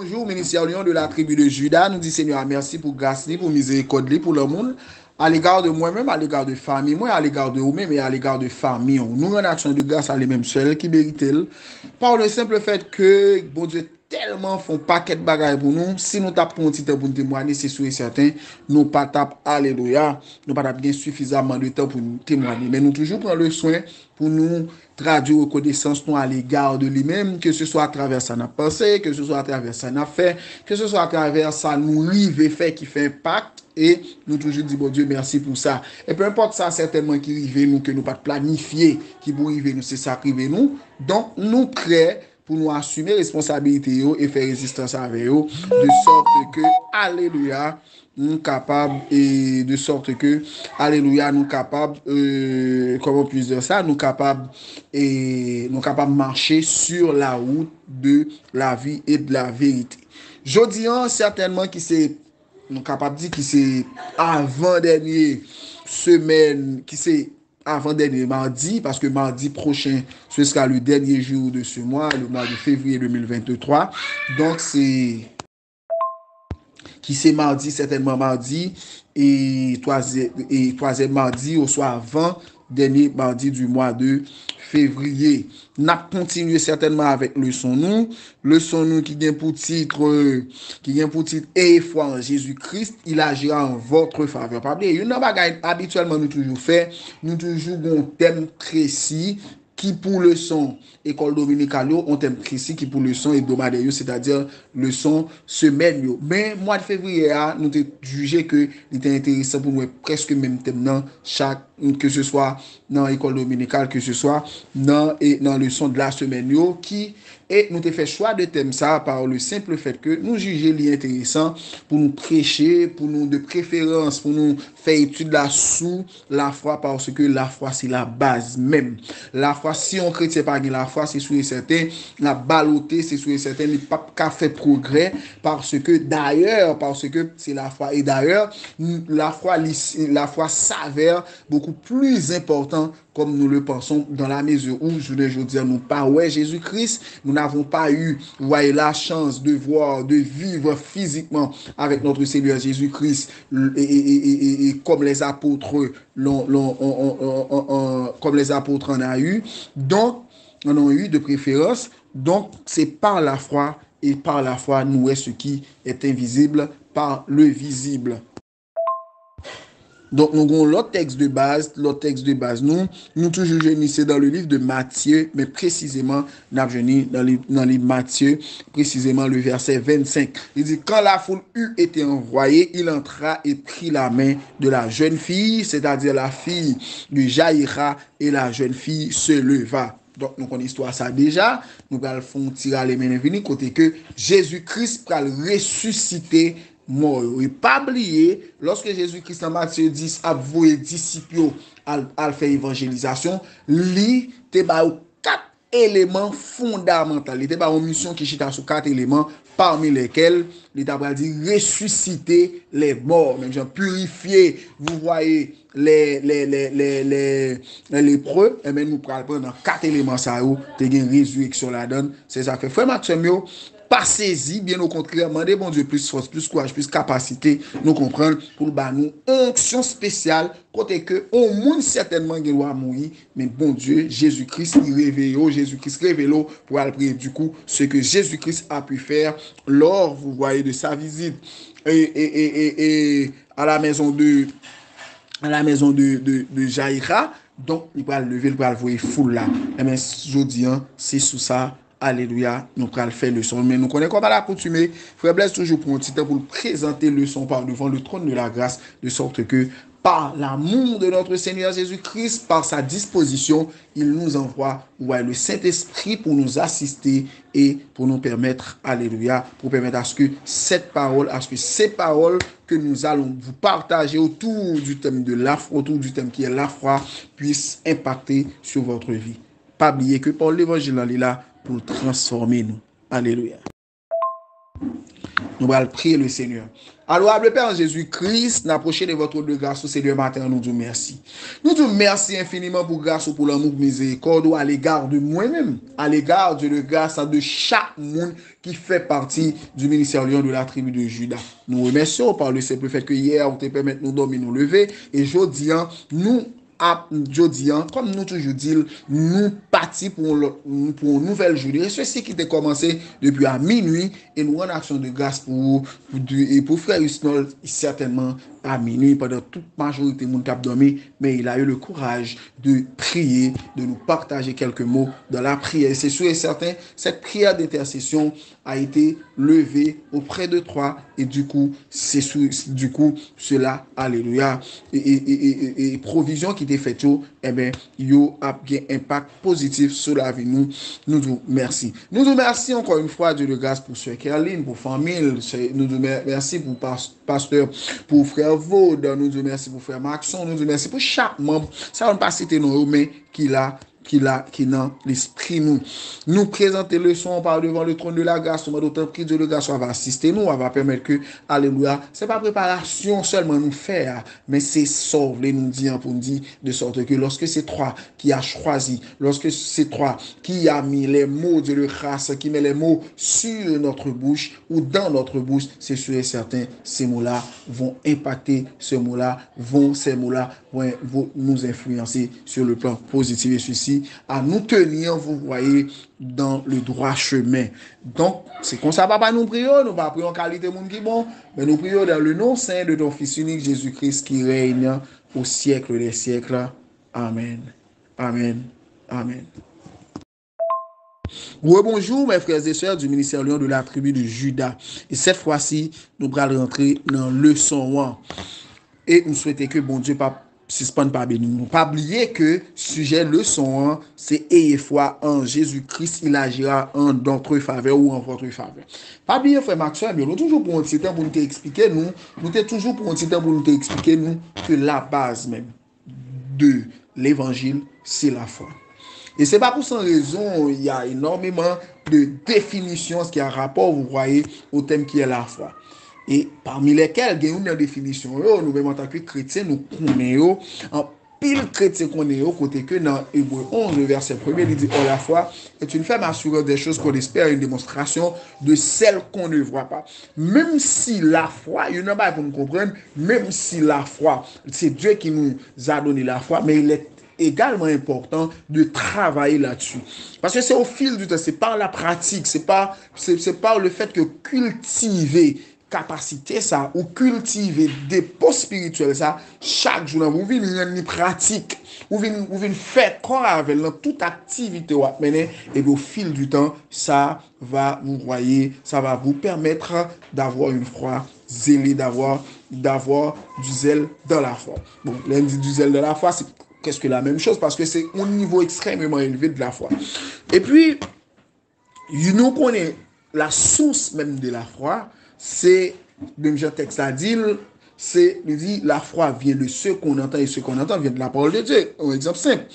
Bonjour, ministère Lyon de la tribu de Juda. Nous dit Seigneur, merci pour grâce, pour miséricorde, pour le monde. À l'égard de moi-même, à l'égard de famille, moi, à l'égard de vous-même et à l'égard de famille. Nous rendons action de grâce à les-mêmes seuls qui méritent. Par le simple fait que, bon Dieu, tellement font paquet de bagages pour nous. Si nous tapons un petit temps pour nous témoigner, c'est sûr et certain, nous pas tapons, alléluia, nous pas tapons bien suffisamment de temps pour nous témoigner. Mais nous toujours prendre le soin pour nous traduire reconnaissance nous à l'égard de lui-même, que ce soit à travers sa pensée, que ce soit à travers sa fait, que ce soit à travers sa nous rive fait qui fait impact. Et nous toujours dit, bon Dieu, merci pour ça. Et peu importe ça, certainement qui rive nous, que nous pas planifier, qui pour rive nous, c'est ça qui rive nous. Donc, nous prêts pour nous assumer responsabilité et faire résistance avec eux, de sorte que, alléluia, nous capables, et de sorte que, alléluia, nous capables, comment puis dire ça, nous capables, et nous capables de marcher sur la route de la vie et de la vérité. Jodi certainement qui c'est, nous capables de dire qui c'est avant-dernier semaine, qui c'est avant-dernier mardi, parce que mardi prochain, ce sera le dernier jour de ce mois, le mois de février 2023. Donc, c'est qui c'est mardi, certainement mardi, et troisième mardi, au soir avant, dernier mardi du mois de février. N'a continué certainement avec le son nous qui vient pour titre, et foi en Jésus-Christ, il agira en votre faveur. Pas oublier, une bagaille habituellement nous toujours fait, nous toujours un thème précis qui pour le son école dominicale on thème précis qui pour le son hebdomadaire, c'est-à-dire le son semaine. Mais mois de février, nous avons jugé que il était intéressant pour nous presque même thème dans chaque, que ce soit dans l'école dominicale, que ce soit dans le son de la semaine qui et nous avons fait choix de thème ça par le simple fait que nous jugeons l'intéressant pour nous prêcher, pour nous de préférence, pour nous faire étude là sous la foi, parce que la foi c'est la base même. La foi, si on chrétien pas la foi, c'est sûr et certain, la baloté, c'est sûr et certain, il n'y a pas qu'à faire progrès, parce que c'est la foi. Et d'ailleurs, la foi s'avère beaucoup plus important comme nous le pensons, dans la mesure où, je veux dire, nous pas ouais Jésus-Christ, nous n'avons pas eu, voyez, la chance de voir, de vivre physiquement avec notre Seigneur Jésus-Christ, et comme les apôtres comme les apôtres en a eu, donc, en ont eu de préférence, donc c'est par la foi, et par la foi, nous est ce qui est invisible par le visible. Donc, nous avons l'autre texte de base, nous toujours génissons dans le livre de Matthieu, mais précisément, nous avons dans le livre Matthieu, précisément le verset 25. Il dit, quand la foule eut été envoyée, il entra et prit la main de la jeune fille, c'est-à-dire la fille de Jaïra, et la jeune fille se leva. Donc, nous connaissons l'histoire ça déjà. Nous allons tirer les mains venir côté que Jésus-Christ va ressusciter mort. Et pas oublier, lorsque Jésus-Christ en Matthieu 10 a voué disciples à faire évangélisation, lui, te ba quatre éléments fondamentaux. Il te ba une mission qui chita sur quatre éléments, parmi lesquels l'État va dire ressusciter les morts, même genre purifier, vous voyez, les lépreux, et bien nous prenons dans quatre éléments ça, te gen résurrection la donne, c'est ça que frère Maxime, pas saisi, bien au contraire, demandez bon Dieu plus force, plus courage, plus capacité, nous comprendre pour bah nous onction spéciale, côté que au monde certainement il doit mourir, mais bon Dieu, Jésus-Christ il réveille, Jésus-Christ révèle pour aller du coup ce que Jésus-Christ a pu faire lors, vous voyez, de sa visite et à la maison de Jaïra. Donc il va lever, il va le voir foule là. Et bien je dis c'est sous ça. Alléluia, nous allons faire le son. Mais nous connaissons comment l'accoutumer. Frère Blaise toujours pour un petit temps pour présenter le son par devant le trône de la grâce, de sorte que par l'amour de notre Seigneur Jésus-Christ, par sa disposition, il nous envoie le Saint-Esprit pour nous assister et pour nous permettre, alléluia, pour permettre à ce que ces paroles que nous allons vous partager autour du thème de la foi, autour du thème qui est la foi, puissent impacter sur votre vie. Pas oublier que Paul l'évangile est là pour transformer nous. Alléluia. Nous allons prier le Seigneur. Alors, le Père Jésus-Christ, n'approchez de votre de grâce au Seigneur matin, nous disons merci. Nous disons merci infiniment pour grâce ou pour l'amour, miséricorde à l'égard de moi-même, à l'égard de grâce de chaque monde qui fait partie du ministère Lion de la tribu de Juda. Nous remercions par le simple fait que hier, vous te permettre de nous dormir, nous lever, et aujourd'hui, nous comme nous toujours dit, nous partis pour une nouvelle journée. Ceci qui était commencé depuis à minuit et nous en action de grâce pour frère Husnol, certainement à minuit pendant toute majorité de mon cap dormi, mais il a eu le courage de prier, de nous partager quelques mots dans la prière. C'est sûr et certain, cette prière d'intercession a été levée auprès de toi et du coup, cela, alléluia, et provision qui était faite, eh bien, yo a bien impact positif sur la vie nous. Nous vous merci. Nous vous merci encore une fois, Dieu de grâce pour Sœur Kerline, pour famille. Nous vous merci pour pasteur, pour frère Vaud. Nous vous merci pour frère Maxon. Nous vous merci pour chaque membre. Ça va ne pas citer nos mais qui dans l'esprit nous présenter le son par devant le trône de la grâce. Nous d'autant que Dieu de grâce va assister nous, va permettre que, alléluia, c'est pas préparation seulement nous faire, mais c'est sauver nous dire pour nous dire de sorte que lorsque c'est toi qui a choisi, lorsque c'est toi qui a mis les mots de grâce, qui met les mots sur notre bouche ou dans notre bouche, c'est sûr et certain, ces mots-là vont impacter, ces mots-là vont nous influencer sur le plan positif et ceci à nous tenir, vous voyez, dans le droit chemin. Donc, c'est comme ça, papa, nous prions, nous pas prions en qualité monde qui bon, mais nous prions dans le nom saint de ton Fils unique Jésus-Christ qui règne au siècle des siècles. Amen. Amen. Amen. Bonjour mes frères et sœurs du ministère Lion de la tribu de Juda. Et cette fois-ci, nous allons rentrer dans le leçon 1. Et nous souhaitons que bon Dieu suspend pas béni. Nous pas oublier que sujet leçon 1, c'est ayez foi en Jésus-Christ, il agira en notre faveur ou en votre faveur. Pas oublier frère Maxwell, mais nous toujours pour un petit temps pour nous expliquer nous toujours pour un petit temps pour nous expliquer nous que la base même de l'évangile, c'est la foi. Et c'est pas pour cette raison, il y a énormément de définitions qui a rapport, vous voyez, au thème qui est la foi. Et parmi lesquels, il y a une définition, nous-mêmes en tant que chrétiens, nous connaissons, en pile chrétien qu'on est, côté que dans Hébreu 11, verset 1er, il dit, oh, la foi est une ferme assurance des choses qu'on espère, une démonstration de celles qu'on ne voit pas. Même si la foi, il y en a pas pour nous comprendre, même si la foi, c'est Dieu qui nous a donné la foi, mais il est également important de travailler là-dessus. Parce que c'est au fil du temps, c'est par la pratique, c'est par le fait que cultiver capacité ça ou cultiver des postes spirituels ça chaque jour vous venez rendre pratique vous venez faire corps avec dans toute activité ou mener et au fil du temps ça va vous voyez ça va vous permettre d'avoir une foi zélée d'avoir du zèle dans la foi. Bon, lundi du zèle dans la foi c'est presque la même chose parce que c'est un niveau extrêmement élevé de la foi. Et puis nous connaissons la source même de la foi. C'est, même Jean texte a dit, il dit la foi vient de ce qu'on entend et ce qu'on entend vient de la parole de Dieu. Un exemple simple.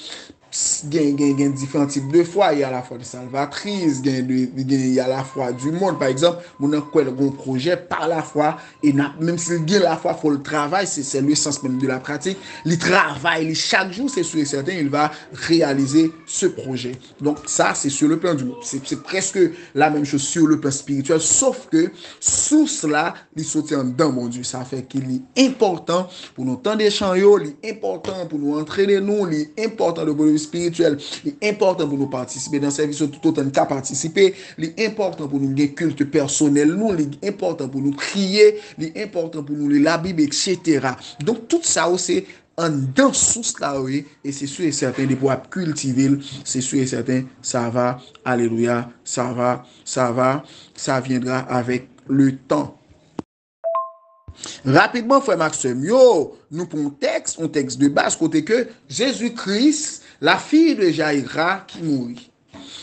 Il y a différents types de foi. Il y a la foi de salvatrice, il y a la foi du monde. Par exemple, on a quoi un projet par la foi. Et même s'il y a la foi, il faut le travail. C'est le sens même de la pratique. Il travaille chaque jour, c'est sûr et certain, il va réaliser ce projet. Donc ça, c'est sur le plan du monde. C'est presque la même chose sur le plan spirituel. Sauf que sous cela, il saute dans mon Dieu. Ça fait qu'il est important pour nous tendre des chants, il est important pour nous entraîner nous, il est important de spirituel, il est important pour nous participer dans le service tout autant qu'à participer, il est important pour nous gagner culte personnel, nous, il est important pour nous prier, il est important pour nous lire la Bible, etc. Donc tout ça aussi en dans sous là oui, et c'est sûr et certain de pouvoir cultiver, c'est sûr et certain ça va, alléluia, ça viendra avec le temps. Rapidement, frère Maxime, nous prenons un texte de base, côté que Jésus-Christ, la fille de Jaïra qui mourit.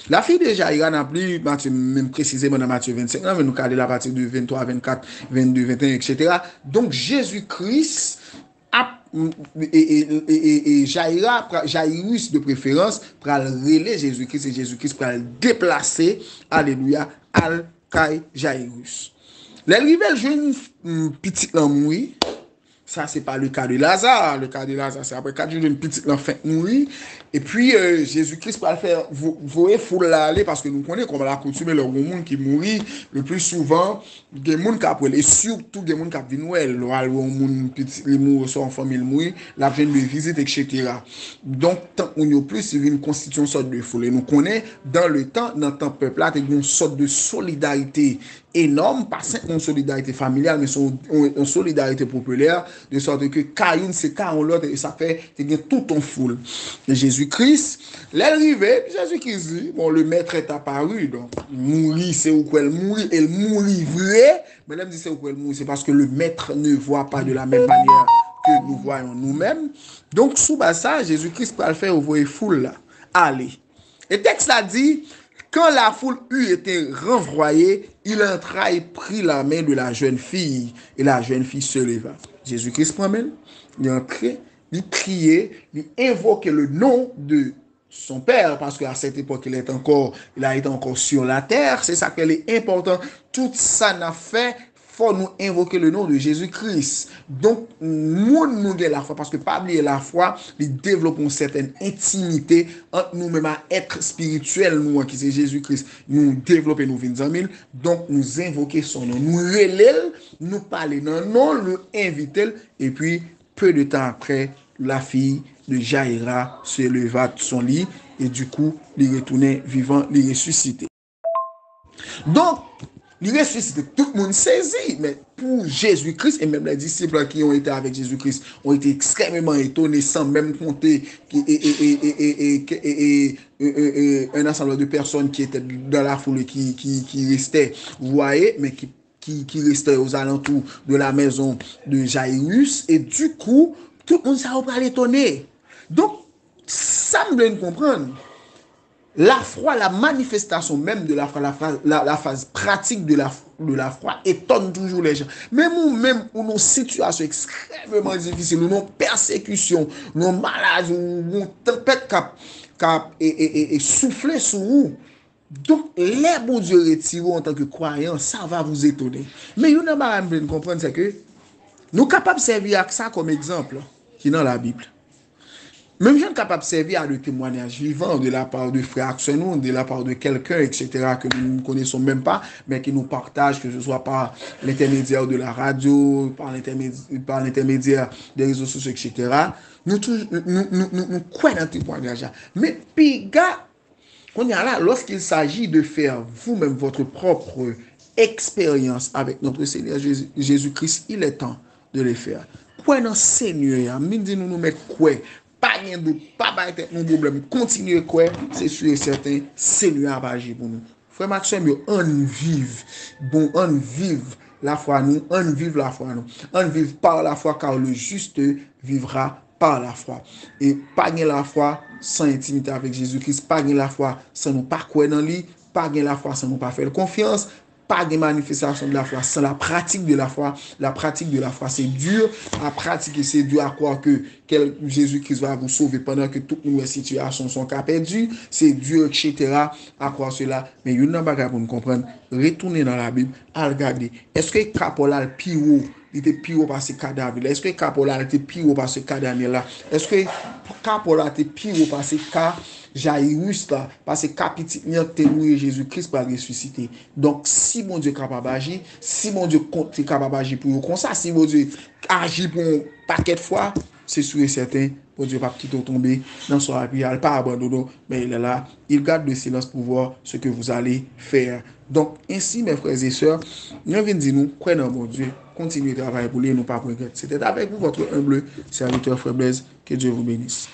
La fille de Jaïra n'a plus, même précisément dans Matthieu 25, mais nous cadrer à partir de 23, 24, 22, 21, etc. Donc Jésus-Christ et Jaïrus de préférence, pour relayer Jésus-Christ et Jésus-Christ pour le déplacer, alléluia, al Jaïrus. L'arrivée, jeune petite là mourir. Ça, c'est pas le cas de Lazare. Le cas de Lazare, c'est après 4 jours d'une petite enfant mourir. Et puis, Jésus-Christ va le faire, vous voyez, faut l'aller parce que nous connaissons comme la coutume, le monde qui mourit le plus souvent, des gens qui après, et surtout des gens qui viennent Noël, le monde petit, les mourent, soit en famille mourir, la veine de visite, etc. Donc, tant qu'on y a plus, il y a une constitution sorte de foule. Et nous connaissons, dans le temps peuple là, il y a une sorte de solidarité énorme, pas simplement une solidarité familiale, mais une solidarité populaire, de sorte que Caïn, c'est Caïn l'autre, et ça fait tout en foule. Et Jésus-Christ, l'arrivée, Jésus-Christ dit, bon, le maître est apparu, donc, mourir, c'est où qu'elle mourit, elle mourit vrai, mais là, dit c'est où qu'elle mourit, c'est parce que le maître ne voit pas de la même manière que nous voyons nous-mêmes. Donc, sous ça, Jésus-Christ peut le faire au voie foule là. Allez. Et texte a dit, quand la foule eut été renvoyée, il entra et prit la main de la jeune fille. Et la jeune fille se leva. Jésus-Christ promène, il entrait, il priait, il invoquait le nom de son père, parce qu'à cette époque, il a été encore sur la terre. C'est ça qui est important. Tout ça n'a fait faut nous invoquer le nom de Jésus-Christ. Donc, nous avons la foi, parce que pas oublier la foi, nous développons une certaine intimité entre nous-mêmes à être spirituel, nous, qui c'est Jésus-Christ. Nous développons nos 20 000, donc nous invoquer son nom. Nous relève, nous parler non, nous inviter, et puis, peu de temps après, la fille de Jaïra se leva de son lit, et du coup, il retournait vivant, il ressuscité. Donc, il ressuscite, tout le monde saisit, mais pour Jésus-Christ, et même les disciples qui ont été avec Jésus-Christ ont été extrêmement étonnés sans même compter un ensemble de personnes qui étaient dans la foule qui restaient, vous voyez, mais qui restaient aux alentours de la maison de Jairus, et du coup, tout le monde s'est pas étonné. Donc, ça me donne comprendre. La foi, la manifestation même de la foi, la phase pratique de la foi étonne toujours les gens. Même nous-mêmes, ou nos situations extrêmement difficiles, ou nos persécutions, nos maladies, ou nos tempêtes et souffler sur nous. Donc, les bons Dieu retirés en tant que croyants, ça va vous étonner. Mais nous n'avons pas comprendre, c'est que nous sommes capables de servir à ça comme exemple qui est dans la Bible. Même je suis capable de servir à le témoignage vivant de la part de frères Axenou, de la part de quelqu'un, etc., que nous ne connaissons même pas, mais qui nous partage, que ce soit par l'intermédiaire de la radio, par l'intermédiaire des réseaux sociaux, etc. Nous croyons dans le témoignage. Mais puis, gars, on est là, lorsqu'il s'agit de faire vous-même votre propre expérience avec notre Seigneur Jésus-Christ, il est temps de le faire. Quoi dans le Seigneur, nous mettre quoi? Pas de doute, pas de problème. Continuez quoi, c'est sûr et certain, Seigneur va agir pour nous. Frère Maxime, on vive, bon, on vive la foi nous, on vive la foi nous. On vive par la foi, car le juste vivra par la foi. Et pas la foi sans intimité avec Jésus-Christ, pas la foi sans nous pas croire dans lui, pas la foi sans nous pas faire confiance, pas de manifestation de la foi sans la pratique de la foi. La pratique de la foi, c'est dur à pratiquer, c'est dur à croire que Jésus-Christ va vous sauver pendant que toutes nos situations sont perdues. C'est dur, etc. à croire cela. Mais il y a une chose pour nous comprendre. Retournez dans la Bible, à regarder. Est-ce que Capola le pire il était pire par ce cadavre? Est-ce que Capola était pire par ce cadavre-là? Est-ce que Capola était pire par ce cas Jairus là? Parce que capitaine témoin Jésus-Christ va ressusciter. Donc, si mon Dieu est capable d'agir, si mon Dieu est capable d'agir pour vous comme ça, si mon Dieu agit pour un paquet de fois, c'est sûr et certain, mon Dieu va quitter tomber dans son appui, il pas abandonné, mais il est là, il garde le silence pour voir ce que vous allez faire. Donc, ainsi, mes frères et sœurs, nous venons dire nous, croyez dans mon Dieu, continuez de travailler pour lui, nous pas regretter. C'était avec vous, votre humble serviteur Frère Blaise, que Dieu vous bénisse.